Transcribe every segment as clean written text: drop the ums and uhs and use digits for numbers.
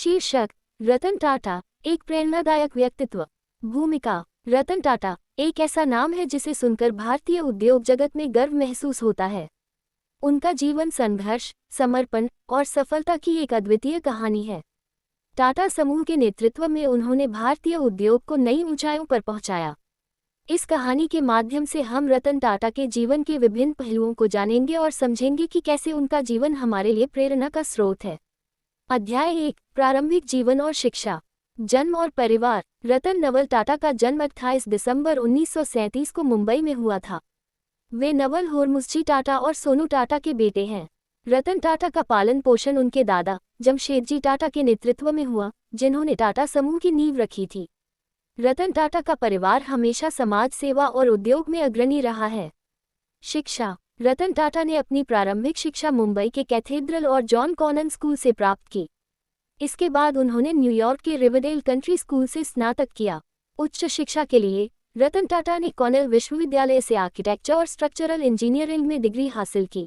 शीर्षक: रतन टाटा, एक प्रेरणादायक व्यक्तित्व। भूमिका: रतन टाटा एक ऐसा नाम है जिसे सुनकर भारतीय उद्योग जगत में गर्व महसूस होता है। उनका जीवन संघर्ष, समर्पण और सफलता की एक अद्वितीय कहानी है। टाटा समूह के नेतृत्व में उन्होंने भारतीय उद्योग को नई ऊंचाइयों पर पहुंचाया। इस कहानी के माध्यम से हम रतन टाटा के जीवन के विभिन्न पहलुओं को जानेंगे और समझेंगे कि कैसे उनका जीवन हमारे लिए प्रेरणा का स्रोत है। अध्याय 1: प्रारंभिक जीवन और शिक्षा। जन्म और परिवार। रतन नवल टाटा का जन्म 28 दिसंबर 1937 को मुंबई में हुआ था। वे नवल होरमुसजी टाटा और सोनू टाटा के बेटे हैं। रतन टाटा का पालन पोषण उनके दादा जमशेदजी टाटा के नेतृत्व में हुआ, जिन्होंने टाटा समूह की नींव रखी थी। रतन टाटा का परिवार हमेशा समाज सेवा और उद्योग में अग्रणी रहा है। शिक्षा: रतन टाटा ने अपनी प्रारंभिक शिक्षा मुंबई के कैथेड्रल और जॉन कॉनन स्कूल से प्राप्त की। इसके बाद उन्होंने न्यूयॉर्क के रिवरडेल कंट्री स्कूल से स्नातक किया। उच्च शिक्षा के लिए रतन टाटा ने कॉर्नेल विश्वविद्यालय से आर्किटेक्चर और स्ट्रक्चरल इंजीनियरिंग में डिग्री हासिल की।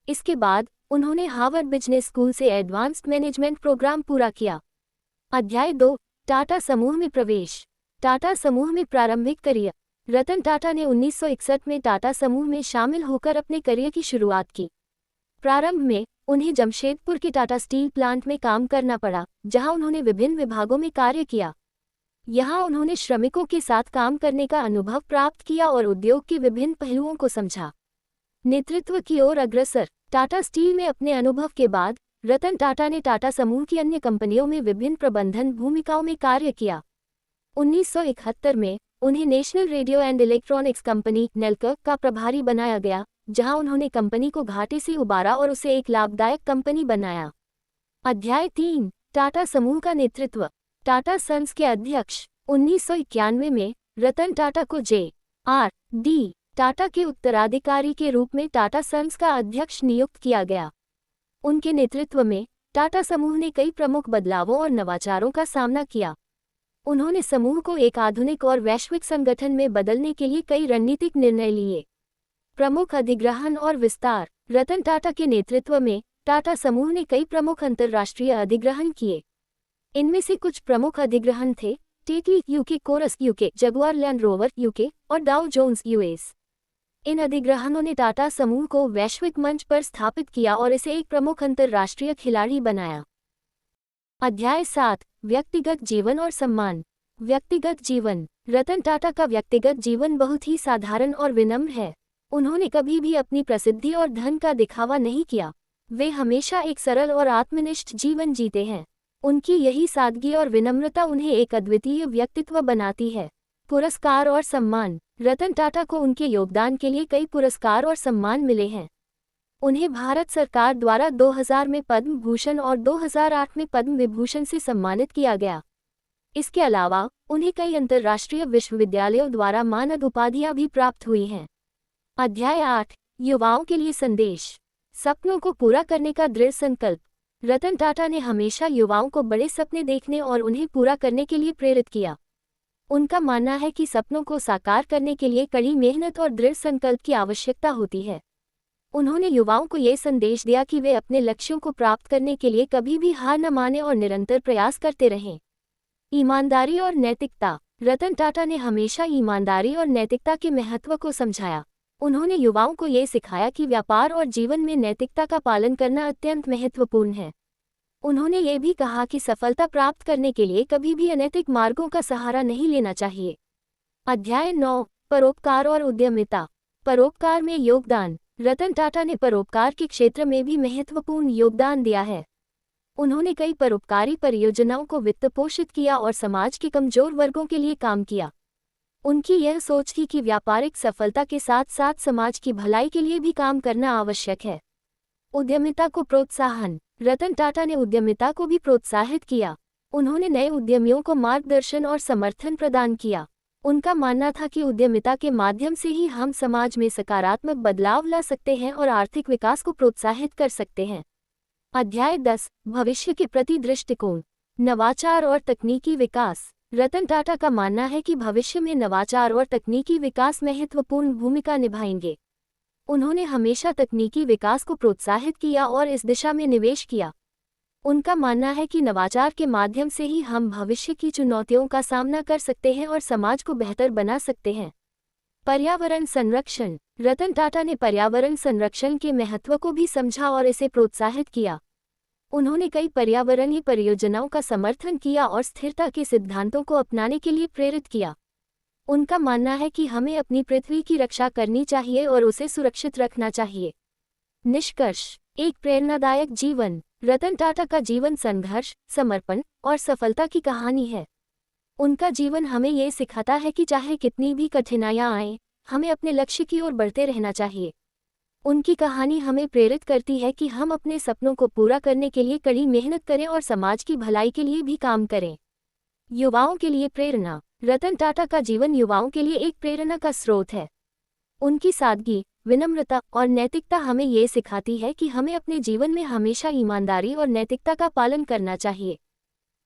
इसके बाद उन्होंने हार्वर्ड बिजनेस स्कूल से एडवांस्ड मैनेजमेंट प्रोग्राम पूरा किया। अध्याय 2: टाटा समूह में प्रवेश। टाटा समूह में प्रारंभिक करियर। रतन टाटा ने 1961 में टाटा समूह में शामिल होकर अपने करियर की शुरुआत की। प्रारंभ में उन्हें जमशेदपुर के टाटा स्टील प्लांट में काम करना पड़ा, जहां उन्होंने विभिन्न विभागों में कार्य किया। यहां उन्होंने श्रमिकों के साथ काम करने का अनुभव प्राप्त किया और उद्योग के विभिन्न पहलुओं को समझा। नेतृत्व की ओर अग्रसर। टाटा स्टील में अपने अनुभव के बाद रतन टाटा ने टाटा समूह की अन्य कंपनियों में विभिन्न प्रबंधन भूमिकाओं में कार्य किया। 1971 में उन्हें national radio and electronics company Nelco का प्रभारी बनाया गया, जहां उन्होंने कंपनी को घाटे से उबारा और उसे एक लाभदायक कंपनी बनाया। अध्याय 3: टाटा समूह का नेतृत्व। टाटा सन्स के अध्यक्ष। 1991 में रतन टाटा को जे.आर.डी. टाटा के उत्तराधिकारी के रूप में टाटा सन्स का अध्यक्ष नियुक्त किया गया। उनके नेतृत्व में टाटा समूह ने कई प्रमुख बदलावों और नवाचारों का सामना किया। उन्होंने समूह को एक आधुनिक और वैश्विक संगठन में बदलने के लिए कई रणनीतिक निर्णय लिए। प्रमुख अधिग्रहण और विस्तार। रतन टाटा के नेतृत्व में टाटा समूह ने कई प्रमुख अंतर्राष्ट्रीय अधिग्रहण किए। इनमें से कुछ प्रमुख अधिग्रहण थे: Tetley UK, Corus UK, Jaguar Land Rover UK और डाउ जोन्स यूएस। इन अधिग्रहणों ने टाटा समूह को वैश्विक मंच पर स्थापित किया और इसे एक प्रमुख अंतर्राष्ट्रीय खिलाड़ी बनाया। अध्याय 7: व्यक्तिगत जीवन और सम्मान। व्यक्तिगत जीवन। रतन टाटा का व्यक्तिगत जीवन बहुत ही साधारण और विनम्र है। उन्होंने कभी भी अपनी प्रसिद्धि और धन का दिखावा नहीं किया। वे हमेशा एक सरल और आत्मनिष्ठ जीवन जीते हैं। उनकी यही सादगी और विनम्रता उन्हें एक अद्वितीय व्यक्तित्व बनाती है। पुरस्कार और सम्मान। रतन टाटा को उनके योगदान के लिए कई पुरस्कार और सम्मान मिले हैं। उन्हें भारत सरकार द्वारा 2000 में पद्म भूषण और 2008 में पद्म विभूषण से सम्मानित किया गया। इसके अलावा उन्हें कई अंतर्राष्ट्रीय विश्वविद्यालयों द्वारा मानद उपाधियां भी प्राप्त हुई हैं। अध्याय 8: युवाओं के लिए संदेश। सपनों को पूरा करने का दृढ़ संकल्प। रतन टाटा ने हमेशा युवाओं को बड़े सपने देखने और उन्हें पूरा करने के लिए प्रेरित किया। उनका मानना है कि सपनों को साकार करने के लिए कड़ी मेहनत और दृढ़ संकल्प की आवश्यकता होती है। उन्होंने युवाओं को ये संदेश दिया कि वे अपने लक्ष्यों को प्राप्त करने के लिए कभी भी हार न मानें और निरंतर प्रयास करते रहें। ईमानदारी और नैतिकता। रतन टाटा ने हमेशा ईमानदारी और नैतिकता के महत्व को समझाया। उन्होंने युवाओं को ये सिखाया कि व्यापार और जीवन में नैतिकता का पालन करना अत्यंत महत्वपूर्ण है। उन्होंने ये भी कहा कि सफलता प्राप्त करने के लिए कभी भी अनैतिक मार्गों का सहारा नहीं लेना चाहिए। अध्याय 9: परोपकार और उद्यमिता। परोपकार में योगदान। रतन टाटा ने परोपकार के क्षेत्र में भी महत्वपूर्ण योगदान दिया है। उन्होंने कई परोपकारी परियोजनाओं को वित्त पोषित किया और समाज के कमजोर वर्गों के लिए काम किया। उनकी यह सोच थी कि व्यापारिक सफलता के साथ साथ समाज की भलाई के लिए भी काम करना आवश्यक है। उद्यमिता को प्रोत्साहन। रतन टाटा ने उद्यमिता को भी प्रोत्साहित किया। उन्होंने नए उद्यमियों को मार्गदर्शन और समर्थन प्रदान किया। उनका मानना था कि उद्यमिता के माध्यम से ही हम समाज में सकारात्मक बदलाव ला सकते हैं और आर्थिक विकास को प्रोत्साहित कर सकते हैं। अध्याय 10: भविष्य के प्रति दृष्टिकोण। नवाचार और तकनीकी विकास। रतन टाटा का मानना है कि भविष्य में नवाचार और तकनीकी विकास महत्वपूर्ण भूमिका निभाएंगे। उन्होंने हमेशा तकनीकी विकास को प्रोत्साहित किया और इस दिशा में निवेश किया। उनका मानना है कि नवाचार के माध्यम से ही हम भविष्य की चुनौतियों का सामना कर सकते हैं और समाज को बेहतर बना सकते हैं। पर्यावरण संरक्षण। रतन टाटा ने पर्यावरण संरक्षण के महत्व को भी समझा और इसे प्रोत्साहित किया। उन्होंने कई पर्यावरणीय परियोजनाओं का समर्थन किया और स्थिरता के सिद्धांतों को अपनाने के लिए प्रेरित किया। उनका मानना है कि हमें अपनी पृथ्वी की रक्षा करनी चाहिए और उसे सुरक्षित रखना चाहिए। निष्कर्ष। एक प्रेरणादायक जीवन। रतन टाटा का जीवन संघर्ष, समर्पण और सफलता की कहानी है। उनका जीवन हमें ये सिखाता है कि चाहे कितनी भी कठिनाइयां आएं, हमें अपने लक्ष्य की ओर बढ़ते रहना चाहिए। उनकी कहानी हमें प्रेरित करती है कि हम अपने सपनों को पूरा करने के लिए कड़ी मेहनत करें और समाज की भलाई के लिए भी काम करें। युवाओं के लिए प्रेरणा। रतन टाटा का जीवन युवाओं के लिए एक प्रेरणा का स्रोत है। उनकी सादगी, विनम्रता और नैतिकता हमें ये सिखाती है कि हमें अपने जीवन में हमेशा ईमानदारी और नैतिकता का पालन करना चाहिए।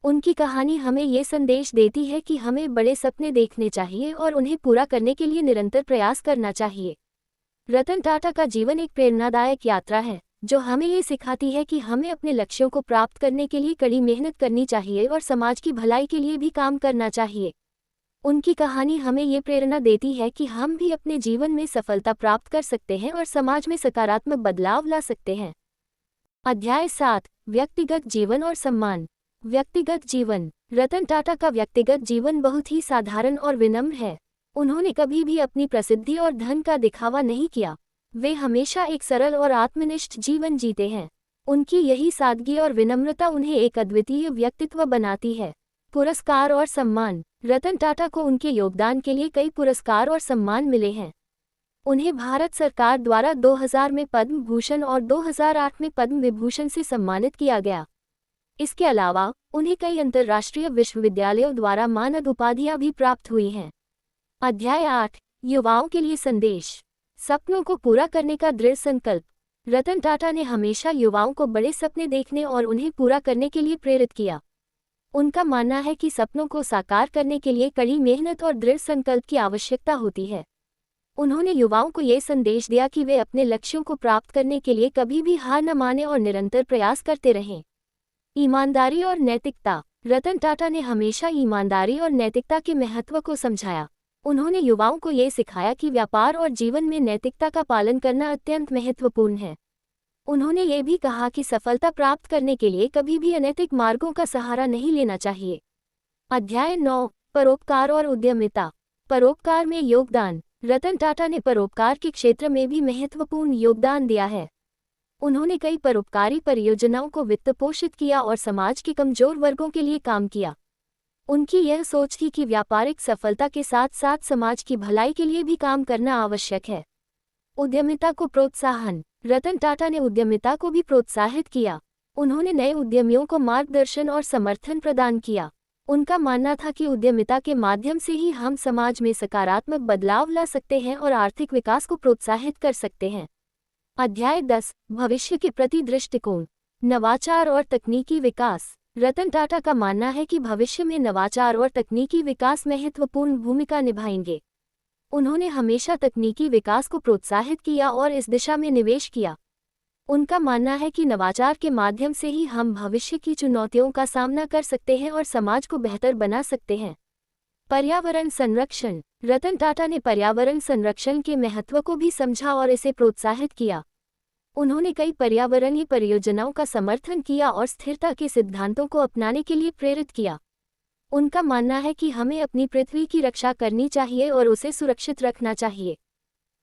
उनकी कहानी हमें ये संदेश देती है कि हमें बड़े सपने देखने चाहिए और उन्हें पूरा करने के लिए निरंतर प्रयास करना चाहिए। रतन टाटा का जीवन एक प्रेरणादायक यात्रा है, जो हमें ये सिखाती है कि हमें अपने लक्ष्यों को प्राप्त करने के लिए कड़ी मेहनत करनी चाहिए और समाज की भलाई के लिए भी काम करना चाहिए। उनकी कहानी हमें ये प्रेरणा देती है कि हम भी अपने जीवन में सफलता प्राप्त कर सकते हैं और समाज में सकारात्मक बदलाव ला सकते हैं। अध्याय 7। व्यक्तिगत जीवन और सम्मान। व्यक्तिगत जीवन। रतन टाटा का व्यक्तिगत जीवन बहुत ही साधारण और विनम्र है। उन्होंने कभी भी अपनी प्रसिद्धि और धन का दिखावा नहीं किया। वे हमेशा एक सरल और आत्मनिष्ठ जीवन जीते हैं। उनकी यही सादगी और विनम्रता उन्हें एक अद्वितीय व्यक्तित्व बनाती है। पुरस्कार और सम्मान। रतन टाटा को उनके योगदान के लिए कई पुरस्कार और सम्मान मिले हैं। उन्हें भारत सरकार द्वारा 2000 में पद्म भूषण और 2008 में पद्म विभूषण से सम्मानित किया गया। इसके अलावा उन्हें कई अंतर्राष्ट्रीय विश्वविद्यालयों द्वारा मानद उपाधियां भी प्राप्त हुई हैं। अध्याय 8। युवाओं के लिए संदेश। सपनों को पूरा करने का दृढ़ संकल्प। रतन टाटा ने हमेशा युवाओं को बड़े सपने देखने और उन्हें पूरा करने के लिए प्रेरित किया। उनका मानना है कि सपनों को साकार करने के लिए कड़ी मेहनत और दृढ़ संकल्प की आवश्यकता होती है। उन्होंने युवाओं को ये संदेश दिया कि वे अपने लक्ष्यों को प्राप्त करने के लिए कभी भी हार न मानें और निरंतर प्रयास करते रहें। ईमानदारी और नैतिकता। रतन टाटा ने हमेशा ईमानदारी और नैतिकता के महत्व को समझाया। उन्होंने युवाओं को ये सिखाया कि व्यापार और जीवन में नैतिकता का पालन करना अत्यंत महत्वपूर्ण है। उन्होंने ये भी कहा कि सफलता प्राप्त करने के लिए कभी भी अनैतिक मार्गों का सहारा नहीं लेना चाहिए। अध्याय 9। परोपकार और उद्यमिता। परोपकार में योगदान। रतन टाटा ने परोपकार के क्षेत्र में भी महत्वपूर्ण योगदान दिया है। उन्होंने कई परोपकारी परियोजनाओं को वित्त पोषित किया और समाज के कमजोर वर्गों के लिए काम किया। उनकी यह सोच थी कि व्यापारिक सफलता के साथ साथ समाज की भलाई के लिए भी काम करना आवश्यक है। उद्यमिता को प्रोत्साहन। रतन टाटा ने उद्यमिता को भी प्रोत्साहित किया। उन्होंने नए उद्यमियों को मार्गदर्शन और समर्थन प्रदान किया। उनका मानना था कि उद्यमिता के माध्यम से ही हम समाज में सकारात्मक बदलाव ला सकते हैं और आर्थिक विकास को प्रोत्साहित कर सकते हैं। अध्याय 10। भविष्य के प्रति दृष्टिकोण। नवाचार और तकनीकी विकास। रतन टाटा का मानना है कि भविष्य में नवाचार और तकनीकी विकास महत्वपूर्ण भूमिका निभाएंगे। उन्होंने हमेशा तकनीकी विकास को प्रोत्साहित किया और इस दिशा में निवेश किया। उनका मानना है कि नवाचार के माध्यम से ही हम भविष्य की चुनौतियों का सामना कर सकते हैं और समाज को बेहतर बना सकते हैं। पर्यावरण संरक्षण। रतन टाटा ने पर्यावरण संरक्षण के महत्व को भी समझा और इसे प्रोत्साहित किया। उन्होंने कई पर्यावरणीय परियोजनाओं का समर्थन किया और स्थिरता के सिद्धांतों को अपनाने के लिए प्रेरित किया। उनका मानना है कि हमें अपनी पृथ्वी की रक्षा करनी चाहिए और उसे सुरक्षित रखना चाहिए।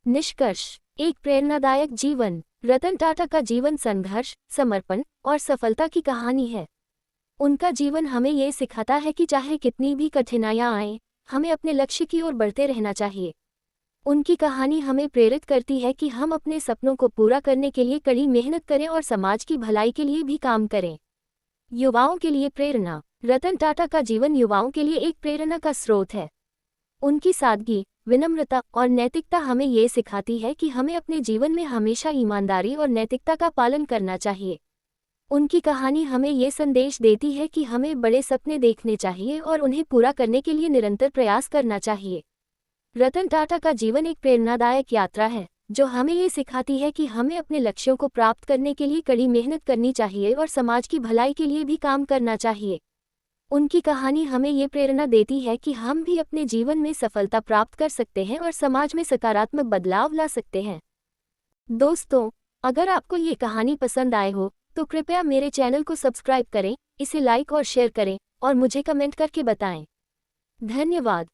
निष्कर्ष। एक प्रेरणादायक जीवन। रतन टाटा का जीवन संघर्ष, समर्पण और सफलता की कहानी है। उनका जीवन हमें ये सिखाता है कि चाहे कितनी भी कठिनाइयां आएं, हमें अपने लक्ष्य की ओर बढ़ते रहना चाहिए। उनकी कहानी हमें प्रेरित करती है कि हम अपने सपनों को पूरा करने के लिए कड़ी मेहनत करें और समाज की भलाई के लिए भी काम करें। युवाओं के लिए प्रेरणा। रतन टाटा का जीवन युवाओं के लिए एक प्रेरणा का स्रोत है। उनकी सादगी, विनम्रता और नैतिकता हमें ये सिखाती है कि हमें अपने जीवन में हमेशा ईमानदारी और नैतिकता का पालन करना चाहिए। उनकी कहानी हमें ये संदेश देती है कि हमें बड़े सपने देखने चाहिए और उन्हें पूरा करने के लिए निरंतर प्रयास करना चाहिए। रतन टाटा का जीवन एक प्रेरणादायक यात्रा है, जो हमें ये सिखाती है कि हमें अपने लक्ष्यों को प्राप्त करने के लिए कड़ी मेहनत करनी चाहिए और समाज की भलाई के लिए भी काम करना चाहिए। उनकी कहानी हमें ये प्रेरणा देती है कि हम भी अपने जीवन में सफलता प्राप्त कर सकते हैं और समाज में सकारात्मक बदलाव ला सकते हैं। दोस्तों, अगर आपको ये कहानी पसंद आए हो तो कृपया मेरे चैनल को सब्सक्राइब करें, इसे लाइक और शेयर करें और मुझे कमेंट करके बताएं। धन्यवाद।